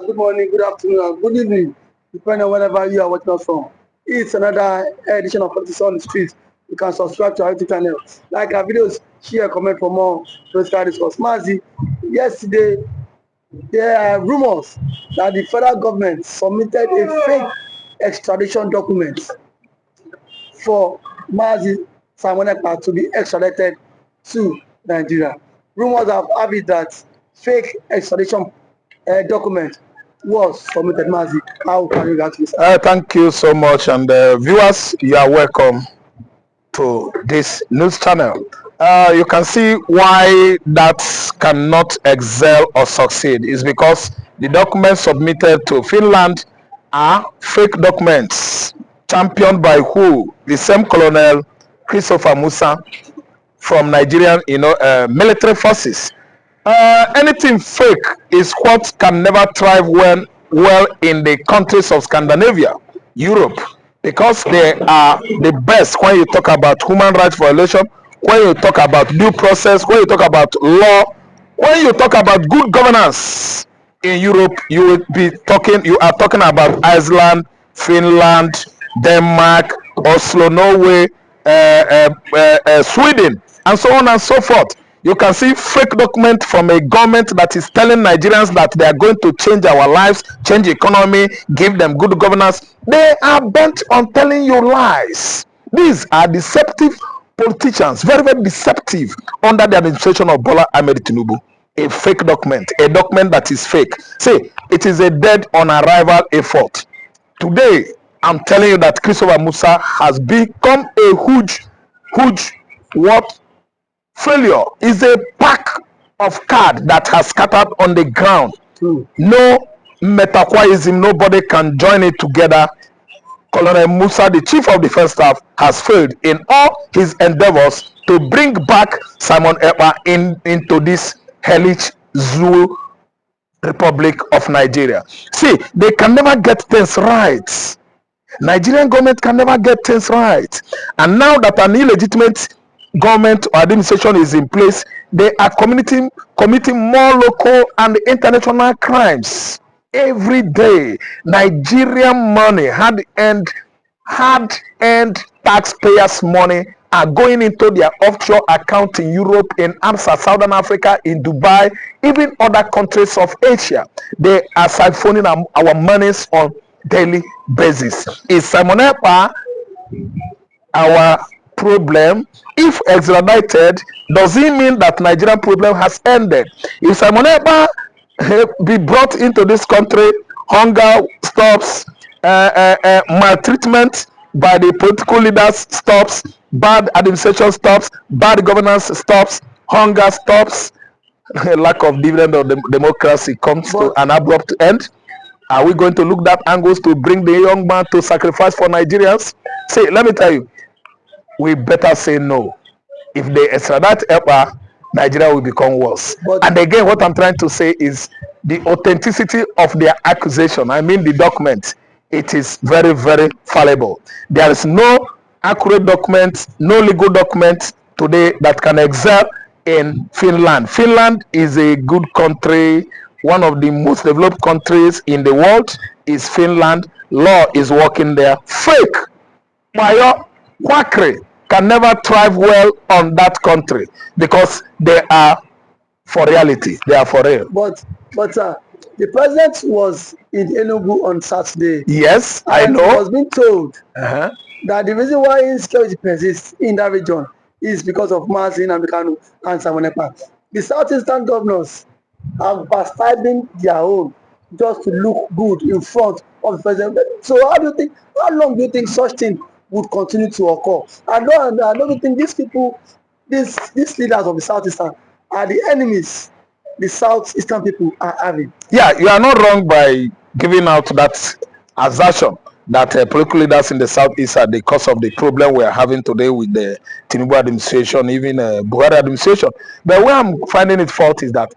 Good morning, good afternoon, and good evening, depending on whenever you are watching us from. It's another edition of Politics on the Street. You can subscribe to our YouTube channel, like our videos, share, comment for more political discourse. Mazi, yesterday there are rumors that the federal government submitted a fake extradition document for Mazi Simon Ekpa to be extradited to Nigeria. Rumors have it that fake extradition document was submitted. Mazi, how can you react to this? Thank you so much, and viewers, you are welcome to this news channel. You can see why that cannot excel or succeed is because the documents submitted to Finland are fake documents championed by who? The same Colonel Christopher Musa from Nigerian, military forces. Anything fake is what can never thrive well in the countries of Scandinavia, Europe, because they are the best when you talk about human rights violation, when you talk about due process, when you talk about law, when you talk about good governance. In Europe, you are talking about Iceland, Finland, Denmark, Oslo, Norway, Sweden, and so on and so forth. You can see fake document from a government that is telling Nigerians that they are going to change our lives, change economy, give them good governance. They are bent on telling you lies. These are deceptive politicians, very, very deceptive under the administration of Bola Ahmed Tinubu. A fake document, a document that is fake. See, it is a dead on arrival effort. Today, I'm telling you that Christopher Musa has become a huge what? Failure is a pack of cards that has scattered on the ground. No metaquaism, nobody can join it together. Colonel Musa, the chief of defense staff, has failed in all his endeavors to bring back Simon Ekpa into this hellish zoo Republic of Nigeria. See, they can never get things right. Nigerian government can never get things right. And now that an illegitimate government or administration is in place, they are committing more local and international crimes every day. Nigerian money, hard-earned taxpayers' money, are going into their offshore account in Europe, in AMSA, Southern Africa, in Dubai, even other countries of Asia. They are siphoning our monies on daily basis. Is Simon Ekpa our problem? If extradited, does it mean that Nigerian problem has ended? If Simon Ekpa be brought into this country, hunger stops, maltreatment by the political leaders stops, bad administration stops, bad governance stops, hunger stops, lack of dividend of democracy comes to an abrupt end. Are we going to look at angles to bring the young man to sacrifice for Nigerians? See, let me tell you, we better say no. If they extradite Ekpa, Nigeria will become worse. And again, what I'm trying to say is the authenticity of their accusation, I mean the document, it is very, very fallible. There is no accurate document, no legal document today that can excel in Finland. Finland is a good country. One of the most developed countries in the world is Finland. Law is working there. Fake, quackery can never thrive well on that country because they are for reality. They are for real. But the president was in Enugu on Saturday. Yes, I know. He was being told that the reason why insecurity persists in that region is because of Mazi Kanu and Simon Ekpa. The southeastern governors are bastarding their own just to look good in front of the president. So how long do you think such thing would continue to occur? I don't think these people, these leaders of the southeastern are the enemies the southeastern people are having. Yeah, you are not wrong by giving out that assertion that political leaders in the southeast are the cause of the problem we are having today with the Tinubu administration, even Buhari administration. But where I'm finding it fault is that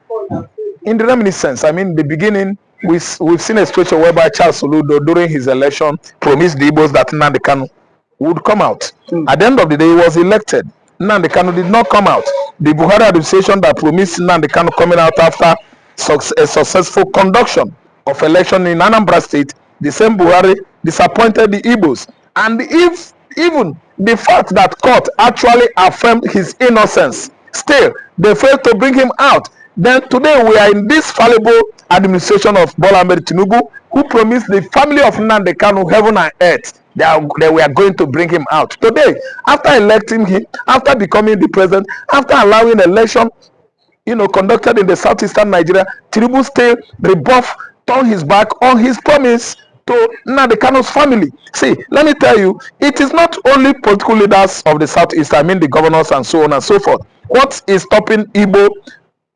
in the reminiscence, I mean, the beginning, we've seen a situation whereby Charles Soludo, during his election, promised the Igbos that Nnamdi Kanu would come out. At the end of the day, he was elected. Nnamdi Kanu did not come out. The Buhari administration that promised Nnamdi Kanu coming out after a successful conduction of election in Anambra State, the same Buhari disappointed the Igbos. And if even the fact that court actually affirmed his innocence, still they failed to bring him out. Then today we are in this fallible administration of Bola Ahmed Tinubu, who promised the family of Nnamdi Kanu heaven and earth. They were going to bring him out. Today, after electing him, after becoming the president, after allowing election, conducted in the southeastern Nigeria, Tinubu still rebuff, turned his back on his promise to Nnamdi Kanu's family. See, let me tell you, it is not only political leaders of the southeast, I mean the governors and so on and so forth. What is stopping Nnamdi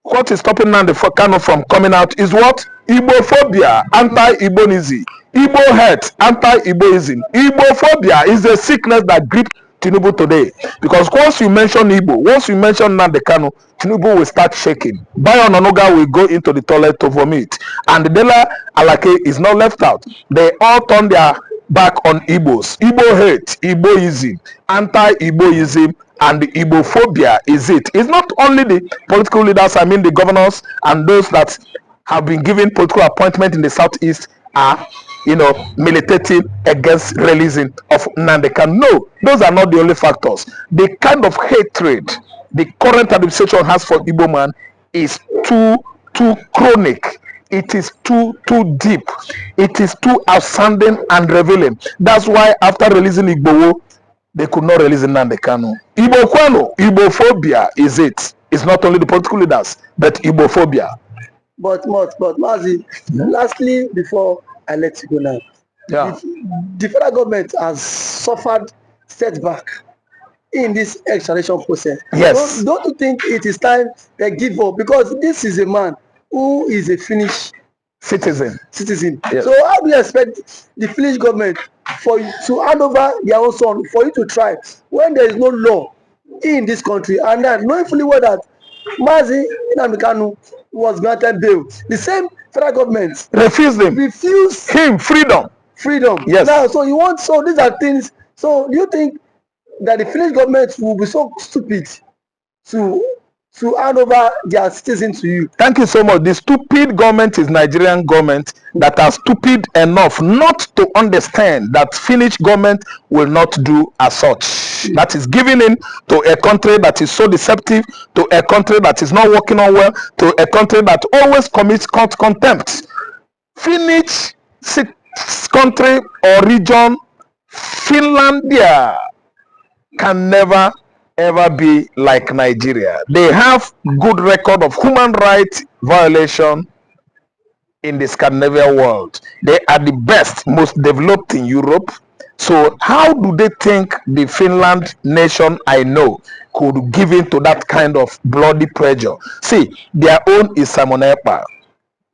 Kanu from coming out is what? Igbophobia, anti-Igbonism. Igbo hate, anti-Igboism. Igbophobia is a sickness that gripped Tinubu today. Because once you mention Igbo, once you mention Nnamdi Kanu, Tinubu will start shaking. Bayo Ononuga will go into the toilet to vomit. And Dela Alake is not left out. They all turn their back on Igbos. Igbo hate, Igboism, anti-Igboism, and the Igbophobia is it. It's not only the political leaders, I mean the governors and those that have been given political appointment in the southeast are militating against releasing of Nnamdi Kanu. No, those are not the only factors. The kind of hatred the current administration has for Igbo man is too chronic. It is too deep. It is too outstanding and revealing. That's why after releasing Igbowo, they could not release Nnamdi Kanu. Igbophobia is it. It's not only the political leaders, but Igbophobia. But Mazi, lastly, before I let you go now, the federal government has suffered setback in this extradition process. Yes. Don't you think it is time they give up? Because this is a man who is a Finnish citizen. Yes. So how do you expect the Finnish government for you to hand over their own son for you to try when there is no law in this country, and then knowing fully well that Mazi Nnamdi Kanu was granted bail? The same federal government refused him freedom. Yes. Now, so these are things. So do you think that the Finnish government will be so stupid to hand over their citizens to you? Thank you so much. The stupid government is Nigerian government that are stupid enough not to understand that Finnish government will not do as such. That is giving in to a country that is so deceptive, to a country that is not working on well, to a country that always commits contempt. Finnish country or region, Finlandia, can never ever be like Nigeria. They have good record of human rights violation in the Scandinavian world. They are the best, most developed in Europe. So how do they think the Finland nation I know could give in to that kind of bloody pressure? See, their own is Simon Ekpa.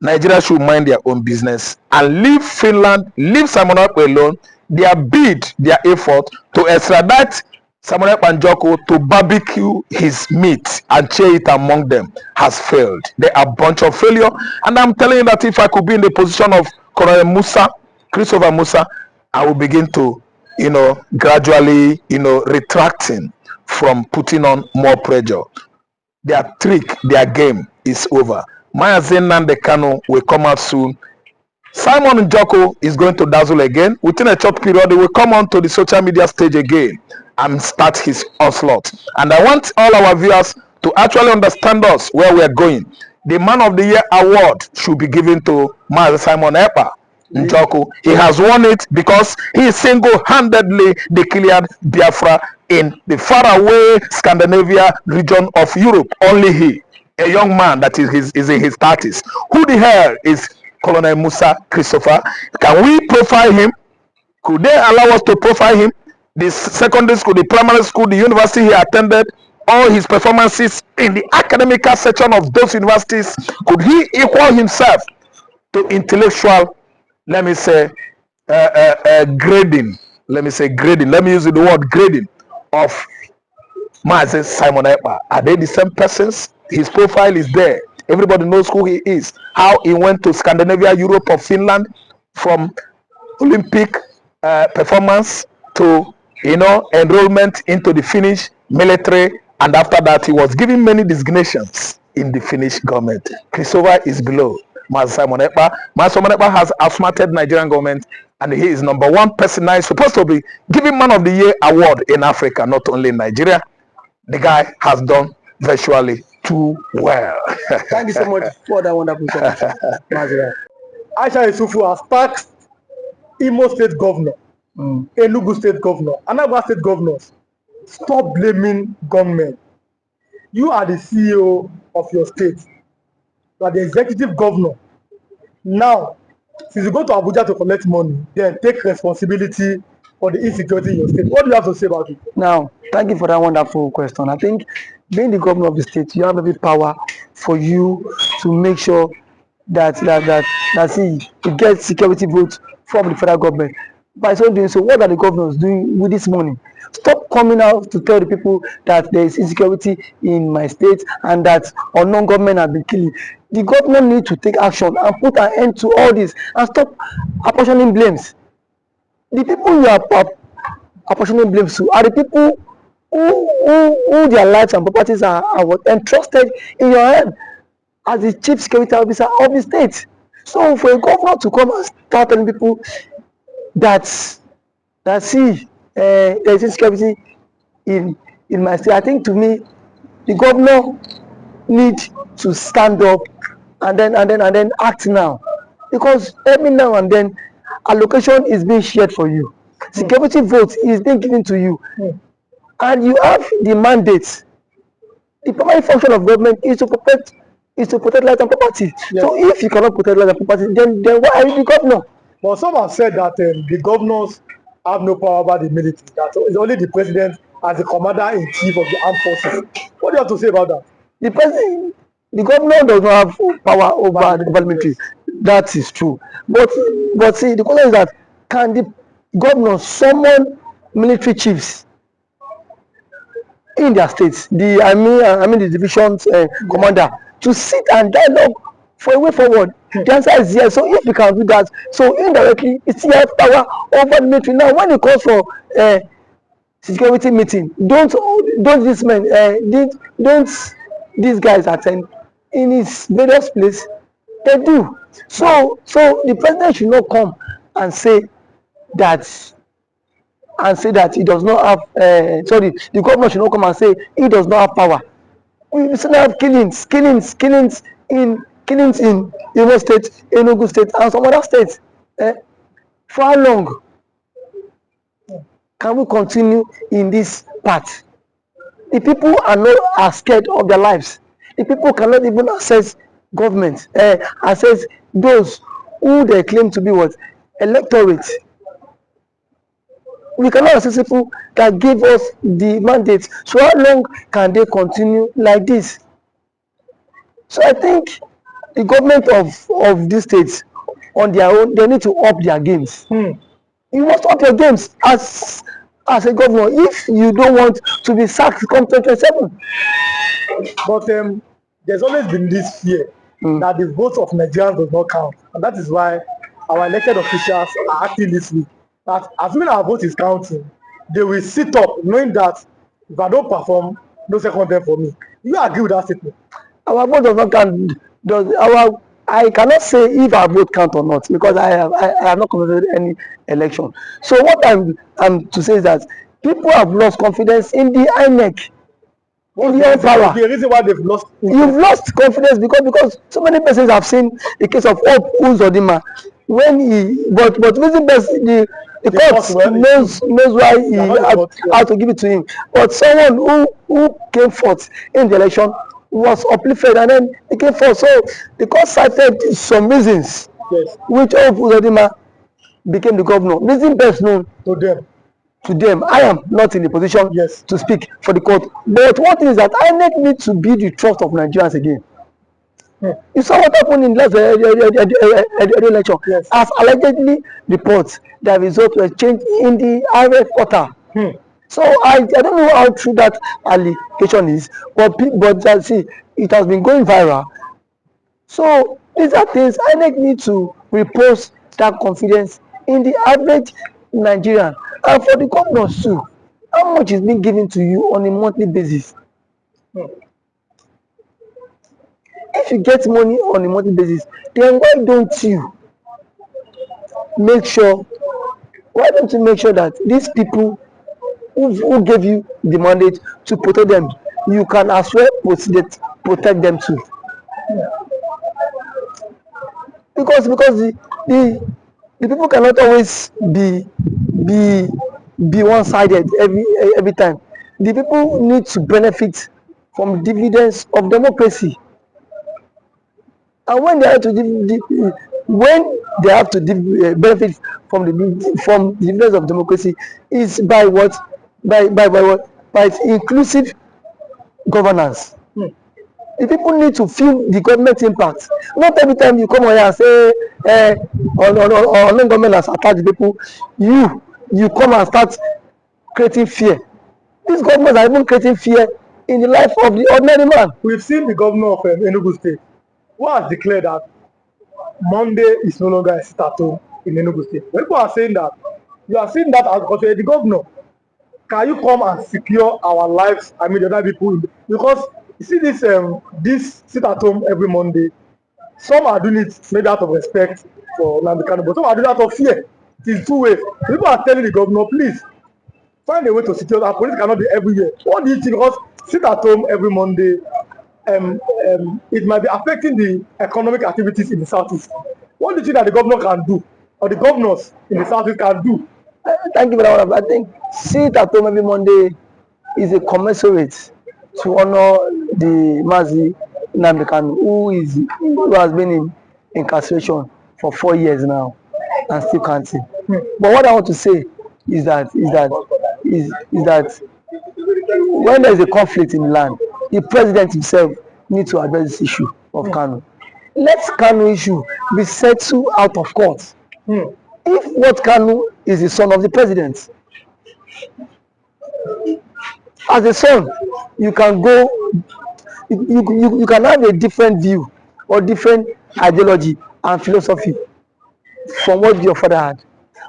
Nigeria should mind their own business and leave Finland, leave Simon Ekpa alone. Their bid, their effort to extradite Simon Ekpa to barbecue his meat and share it among them has failed. They are a bunch of failure. And I'm telling you that if I could be in the position of Colonel Christopher Musa, I will begin to, gradually, retracting from putting on more pressure. Their trick, their game is over. Mazi Nnamdi Kanu will come out soon. Simon Njoko is going to dazzle again. Within a short period, he will come on to the social media stage again and start his onslaught. And I want all our viewers to actually understand us where we are going. The Man of the Year award should be given to Mazi Simon Ekpa Njoko. He has won it because he single-handedly declared Biafra in the faraway Scandinavia region of Europe. Only he, a young man that is in his 30s. Who the hell is Colonel Musa Christopher? Can we profile him? Could they allow us to profile him? The secondary school, the primary school, the university he attended, all his performances in the academical section of those universities, could he equal himself to intellectual, let me say, grading? Let me say grading. Let me use the word grading of Mazi Simon Ekpa. Are they the same persons? His profile is there. Everybody knows who he is. How he went to Scandinavia, Europe, or Finland, from Olympic performance to enrollment into the Finnish military, and after that he was given many designations in the Finnish government. Christopher is below. Simon Ekpa. Simon Ekpa has outsmarted Nigerian government, and he is number one person now. He's supposed to be given Man of the Year award in Africa, not only in Nigeria. The guy has done virtually too well. Thank you so much for that wonderful submission, Mazira. Aisha Yusufu has taxed Imo State Governor, Enugu State Governor, Anambra State Governors. Stop blaming government. You are the CEO of your state. You are the executive governor. Now, since you go to Abuja to collect money, then take responsibility for the insecurity in your state. What do you have to say about it? Now, thank you for that wonderful question. I think being the governor of the state, you have every power for you to make sure that you get security votes from the federal government. By so doing so, what are the governors doing with this money? Stop coming out to tell the people that there is insecurity in my state and that unknown government have been killing. The government need to take action and put an end to all this and stop apportioning blames. The people you are apportioning blames to are the people who their lives and properties are entrusted in your hand as the chief security officer of the state. So for a governor to come and start telling people that see there is insecurity in my state, I think to me the governor need to stand up and then act now, because every now and then allocation is being shared for you, security vote is being given to you, and you have the mandate. The primary function of government is to protect life and property. Yes. So if you cannot protect life and property, then why are you the governor? But some have said that the governors have no power over the military. That it's only the president as the commander-in-chief of the armed forces. What do you have to say about that? The governor does not have power over the military. That is true. But see, the question is that can the governor summon military chiefs in their states, the division's commander, to sit and dialogue for a way forward? The answer is yes. So if you can do that, so indirectly it still has power over the military. Now when it calls for security meeting, don't this man don't these guys attend in his various place? They do. So the president should not come and say that he does not have the governor should not come and say he does not have power. We still have killings in Imo State, Enugu State, and some other states. For how long can we continue in this path? The people are scared of their lives. The people cannot even access government, access those who they claim to be what? Electorate. We cannot access people that give us the mandate. So how long can they continue like this? So I think the government of these states on their own, they need to up their games. You must up your games as a governor if you don't want to be sacked come 2027. But there's always been this fear that the votes of Nigerians does not count, and that is why our elected officials are acting this week. That assuming our vote is counting, they will sit up knowing that if I don't perform, no second term for me. You agree with that statement? Our vote does not count. I cannot say if our vote count or not, because I have not conducted any election. So what I'm to say is that people have lost confidence in the INEC. In the power. The reason why they've lost you've lost confidence because so many persons have seen the case of Hope Uzodinma when he but reason best the court knows why he had to give it to him. But someone who came forth in the election was uplifted and then he came forth. So the court cited some reasons which Hope Uzodinma became the governor. Reason best known to them. I am not in the position to speak for the court. But one thing is that INEC needs to be the trust of Nigerians again. You saw what happened in last election. As allegedly reports that result was changed in the RF portal. So I don't know how true that allegation is, but see, it has been going viral. So these are things INEC need to repose that confidence in the average Nigerian. And for the governors too, how much is being given to you on a monthly basis? if you get money on a monthly basis, then make sure why don't you make sure that these people who gave you the mandate to protect them, you can as well protect them too, because the people cannot always be be one-sided every time. The people need to benefit from dividends of democracy, and when they have to benefit from the dividends of democracy is by what what by inclusive governance. The people need to feel the government impact. Not every time you come on here and say on government has attacked the people, you come and start creating fear. These governments are even creating fear in the life of the ordinary man. We've seen the governor of Enugu State who has declared that Monday is no longer a sit-at-home in Enugu State. When people are saying that, you are seeing that as because the governor. Can you come and secure our lives? I mean, the other people, because you see this sit-at-home every Monday. Some are doing it maybe out of respect for Nnamdi Kanu, but some are doing it out of fear. It is two ways. People are telling the governor, please find a way to secure that police cannot be everywhere. What do you think? Because sit at home every Monday, it might be affecting the economic activities in the southeast. What do you think that the governor can do, or the governors in the southeast can do? Thank you for that one. I think sit at home every Monday is a commensurate to honor the Mazi Nnamdi Kanu, who has been in incarceration for 4 years now and still counting. But what I want to say is that when there is a conflict in the land, the president himself needs to address this issue of Kanu. Let Kanu issue be settled out of court. If what Kanu is the son of the president, as a son, you can go, you can have a different view or different ideology and philosophy from what your father had.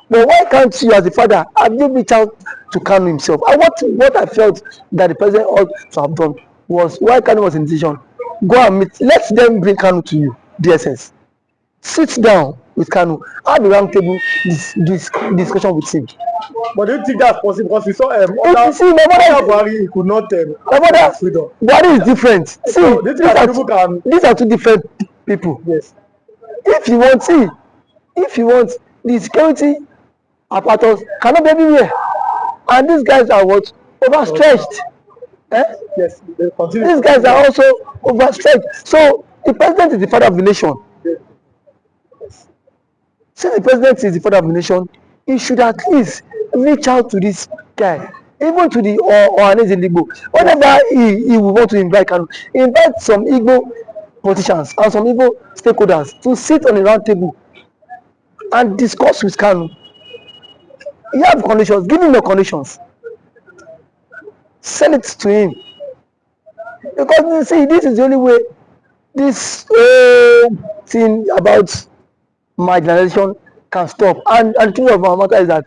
But why can't you, as a father, have you reached out to Kanu himself? And what I felt that the president ought to have done was, why Kanu was in decision, go and meet, let them bring Kanu to you, DSS. Sit down with Kanu, have a round table discussion with him. But do you think that's possible? Because we saw Buhari could not freedom. Buhari is different. See, so, these are two different people. Yes. If you want the security apparatus cannot be everywhere, and these guys are what, overstretched. Yes. These guys are also overstretched. So the president is the father of the nation. Yes. Since the president is the father of the nation, he should at least reach out to this guy, even to the Ohaneze Igbo. Whenever he will want to invite some Igbo politicians and some Igbo stakeholders to sit on a round table and discuss with Kanu. You have conditions, give him your conditions. Send it to him. Because you see, this is the only way this thing about marginalization can stop. And the truth of our matter is that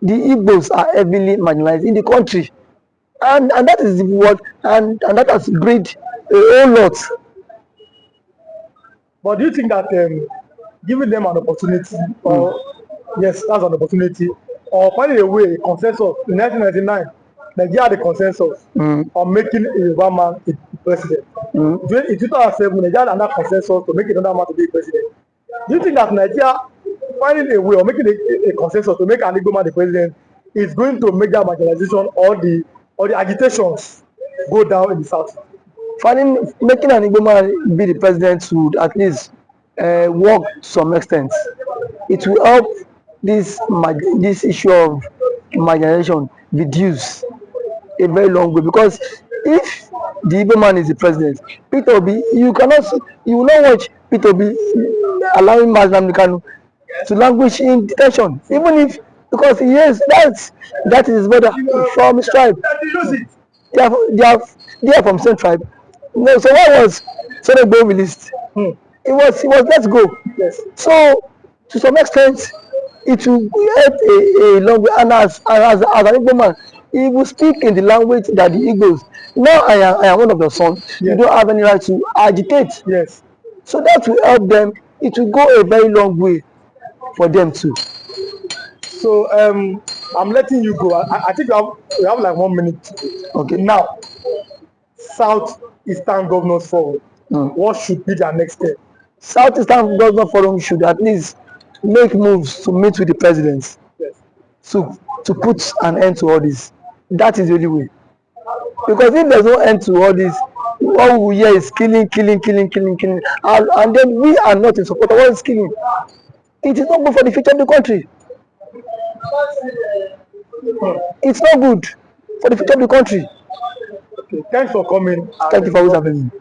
the Igbos are heavily marginalized in the country. And that is what, and that has breed a whole lot. But do you think that giving them an opportunity, or yes, that's an opportunity, or finding a way, a consensus in 1999, Nigeria had a consensus on making a Yoruba man a president. In 2007, Nigeria had another consensus to make another man to be a president. Do you think that Nigeria finding a way or making a consensus to make an Igbo man the president is going to make that marginalization or the agitations go down in the south? Making an Igbo man be the president would at least work to some extent. It will help this issue of marginalization reduce a very long way, because if the Igbo man is the president, Peter Obi, you will not watch Peter Obi allowing Nnamdi Kanu to languish in detention, even if, because yes, that is his brother from his tribe. They are from same tribe. No, so why was Senegbo released? It was let's go. Yes. So to some extent, it will help a long way. And as an Igbo man, he will speak in the language that the Igbos. Now I am one of your sons. Yes. You don't have any right to agitate. Yes. So that will help them. It will go a very long way for them too. So I'm letting you go. I think we have like 1 minute. Okay. Now, South Eastern Governors Forum. What should be their next step? Southeastern Government Forum should at least make moves to meet with the president Yes. to put an end to all this. That is the only way. Because if there's no end to all this, all we hear is killing, and then we are not in support of all this killing. It is not good for the future of the country. It's not good for the future of the country. Okay. Thanks for coming. Thank you for having me.